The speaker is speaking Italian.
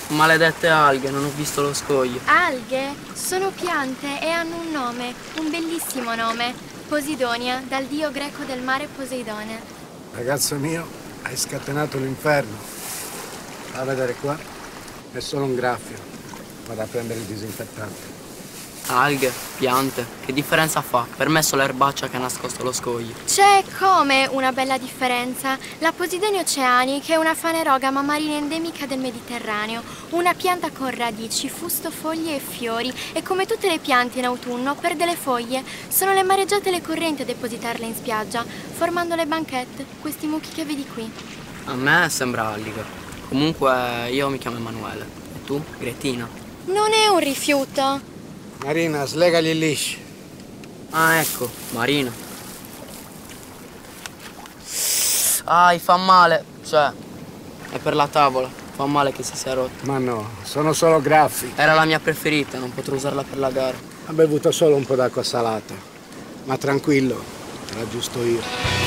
Maledette alghe, non ho visto lo scoglio. Alghe sono piante e hanno un nome, un bellissimo nome. Posidonia, dal dio greco del mare Poseidone. Ragazzo mio, hai scatenato l'inferno. Va a vedere qua. È solo un graffio. Vado a prendere il disinfettante. Alghe, piante, che differenza fa? Per me è solo l'erbaccia che ha nascosto lo scoglio. C'è come una bella differenza. La Posidonia oceani, che è una fanerogama marina endemica del Mediterraneo, una pianta con radici, fusto, foglie e fiori, e come tutte le piante in autunno perde le foglie. Sono le mareggiate e le correnti a depositarle in spiaggia, formando le banchette, questi mucchi che vedi qui. A me sembra alliga. Comunque io mi chiamo Emanuele. E tu? Gretina? Non è un rifiuto. Marina, slegagli il lisci. Ah, ecco, Marina. Ah, fa male. Cioè, è per la tavola. Fa male che si sia rotta. Ma no, sono solo graffi. Era la mia preferita, non potrò usarla per la gara. Ha bevuto solo un po' d'acqua salata. Ma tranquillo, era giusto io.